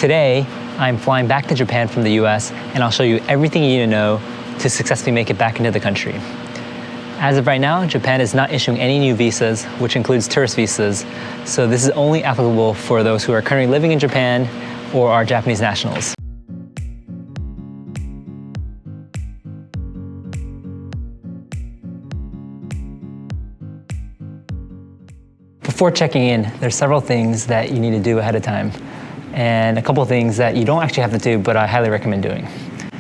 Today, I'm flying back to Japan from the US, and I'll show you everything you need to know to successfully make it back into the country. As of right now, Japan is not issuing any new visas, which includes tourist visas, so this is only applicable for those who are currently living in Japan or are Japanese nationals. Before checking in, there's several things that you need to do ahead of time, and a couple of things that you don't actually have to do, but I highly recommend doing.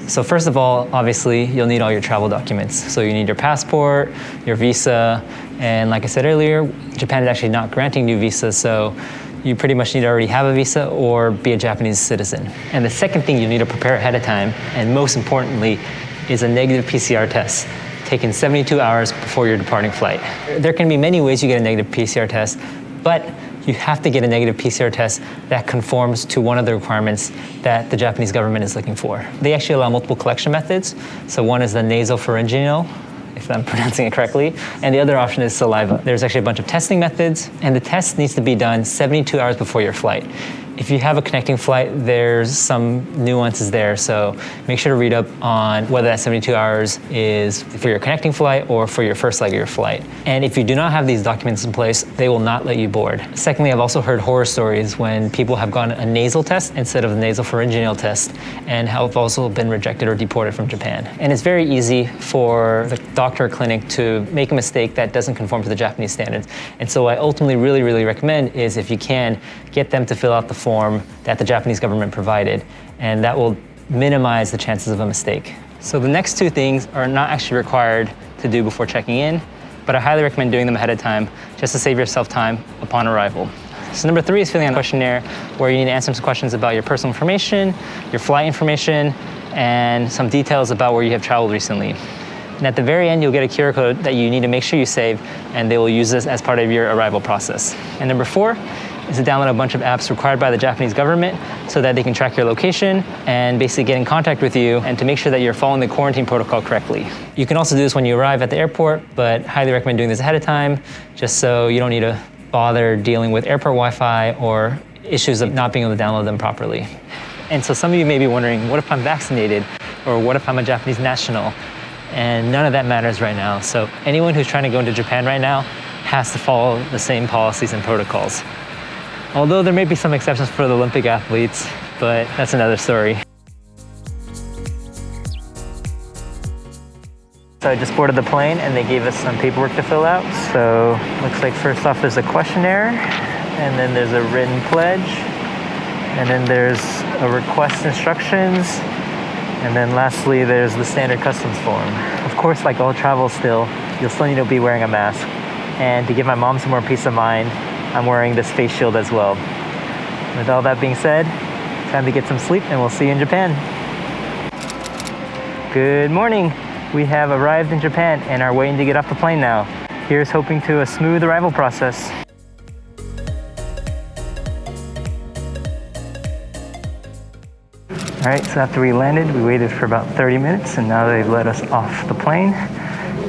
So first of all, obviously, you'll need all your travel documents. So you need your passport, your visa, and like I said earlier, Japan is actually not granting new visas, so you pretty much need to already have a visa or be a Japanese citizen. And the second thing you need to prepare ahead of time, and most importantly, is a negative PCR test taken 72 hours before your departing flight. There can be many ways you get a negative PCR test, but you have to get a negative PCR test that conforms to one of the requirements that the Japanese government is looking for. They actually allow multiple collection methods. So one is the nasopharyngeal, if I'm pronouncing it correctly, and the other option is saliva. There's actually a bunch of testing methods, and the test needs to be done 72 hours before your flight. If you have a connecting flight, there's some nuances there, so make sure to read up on whether that 72 hours is for your connecting flight or for your first leg of your flight. And if you do not have these documents in place, they will not let you board. Secondly, I've also heard horror stories when people have gotten a nasal test instead of the nasopharyngeal test and have also been rejected or deported from Japan. And it's very easy for the doctor or clinic to make a mistake that doesn't conform to the Japanese standards. And so I ultimately really recommend is if you can, get them to fill out the form that the Japanese government provided, and that will minimize the chances of a mistake. So the next two things are not actually required to do before checking in, but I highly recommend doing them ahead of time just to save yourself time upon arrival. So number 3 is filling out a questionnaire where you need to answer some questions about your personal information, your flight information, and some details about where you have traveled recently. And at the very end, you'll get a QR code that you need to make sure you save, and they will use this as part of your arrival process. And number 4 is to download a bunch of apps required by the Japanese government so that they can track your location and basically get in contact with you and to make sure that you're following the quarantine protocol correctly. You can also do this when you arrive at the airport, but highly recommend doing this ahead of time just so you don't need to bother dealing with airport Wi-Fi or issues of not being able to download them properly. And so some of you may be wondering, what if I'm vaccinated? Or what if I'm a Japanese national? And none of that matters right now. So anyone who's trying to go into Japan right now has to follow the same policies and protocols. Although there may be some exceptions for the Olympic athletes, but that's another story. So I just boarded the plane and they gave us some paperwork to fill out. So looks like first off there's a questionnaire, and then there's a written pledge, and then there's a request instructions, and then lastly there's the standard customs form. Of course, like all travel still, you'll still need to be wearing a mask. And to give my mom some more peace of mind, I'm wearing this face shield as well. With all that being said, time to get some sleep and we'll see you in Japan. Good morning. We have arrived in Japan and are waiting to get off the plane now. Here's hoping to a smooth arrival process. All right, so after we landed, we waited for about 30 minutes and now they've let us off the plane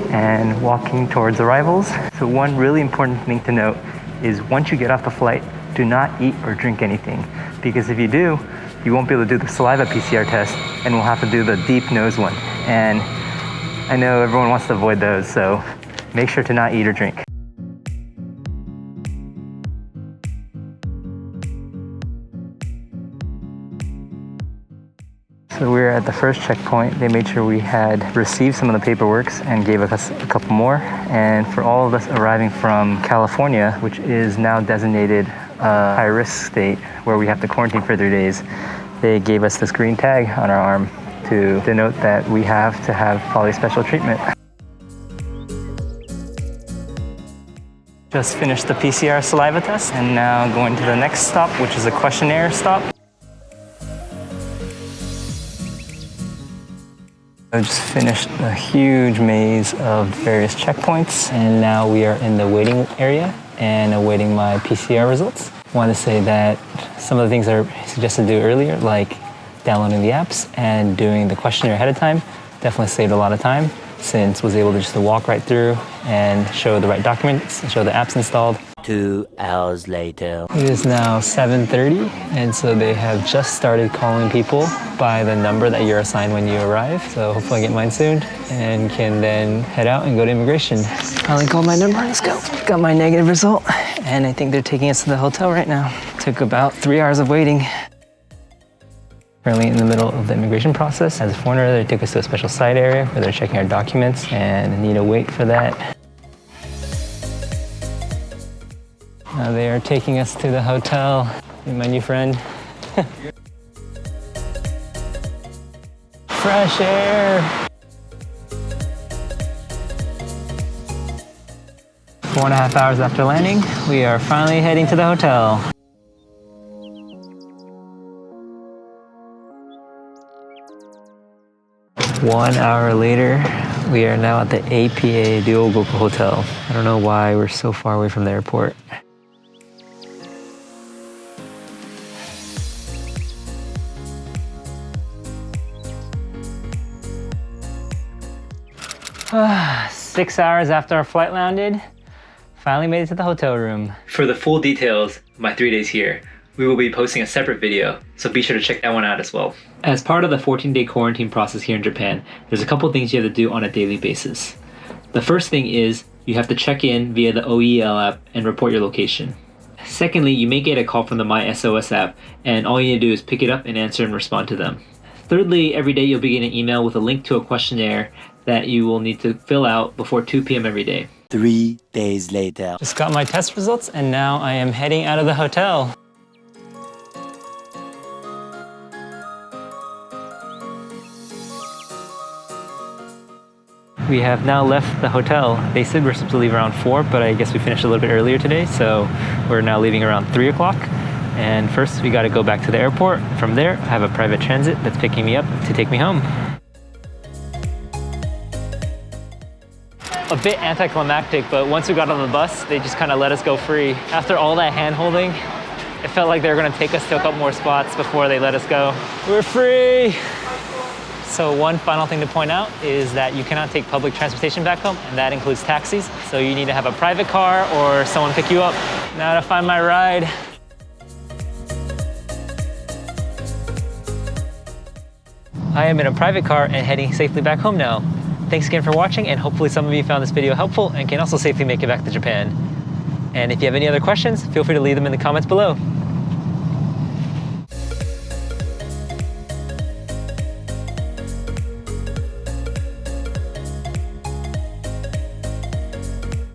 and walking towards arrivals. So one really important thing to note is once you get off the flight, do not eat or drink anything. Because if you do, you won't be able to do the saliva PCR test and we'll have to do the deep nose one. And I know everyone wants to avoid those, so make sure to not eat or drink. So we're at the first checkpoint. They made sure we had received some of the paperwork and gave us a couple more. And for all of us arriving from California, which is now designated a high-risk state where we have to quarantine for 3 days, they gave us this green tag on our arm to denote that we have to have probably special treatment. Just finished the PCR saliva test and now going to the next stop, which is a questionnaire stop. I just finished a huge maze of various checkpoints, and now we are in the waiting area and awaiting my PCR results. I want to say that some of the things I suggested to do earlier, like downloading the apps and doing the questionnaire ahead of time, definitely saved a lot of time since I was able to just walk right through and show the right documents and show the apps installed. 2 hours later. It is now 7:30, and so they have just started calling people by the number that you're assigned when you arrive. So hopefully I get mine soon and can then head out and go to immigration. Finally called my number, let's go. Got my negative result, and I think they're taking us to the hotel right now. Took about 3 hours of waiting. Currently in the middle of the immigration process. As a foreigner, they took us to a special side area where they're checking our documents, and I need to wait for that. Now they are taking us to the hotel. Meet my new friend. Fresh air. 4.5 hours after landing, we are finally heading to the hotel. One hour later, we are now at the APA Ryogoku Hotel. I don't know why we're so far away from the airport. Ah, 6 hours after our flight landed, finally made it to the hotel room. For the full details of my 3 days here, we will be posting a separate video, so be sure to check that one out as well. As part of the 14-day quarantine process here in Japan, there's a couple things you have to do on a daily basis. The first thing is you have to check in via the OEL app and report your location. Secondly, you may get a call from the My SOS app, and all you need to do is pick it up and answer and respond to them. Thirdly, every day you'll be getting an email with a link to a questionnaire that you will need to fill out before 2 p.m. every day. 3 days later. Just got my test results, and now I am heading out of the hotel. We have now left the hotel. They said we're supposed to leave around 4, but I guess we finished a little bit earlier today, so we're now leaving around 3 o'clock. And first, we gotta go back to the airport. From there, I have a private transit that's picking me up to take me home. A bit anticlimactic, but once we got on the bus, they just kind of let us go free. After all that hand-holding, it felt like they were gonna take us to a couple more spots before they let us go. We're free! So one final thing to point out is that you cannot take public transportation back home, and that includes taxis. So you need to have a private car or someone pick you up. Now to find my ride. I am in a private car and heading safely back home now. Thanks again for watching, and hopefully some of you found this video helpful and can also safely make it back to Japan. And if you have any other questions, feel free to leave them in the comments below.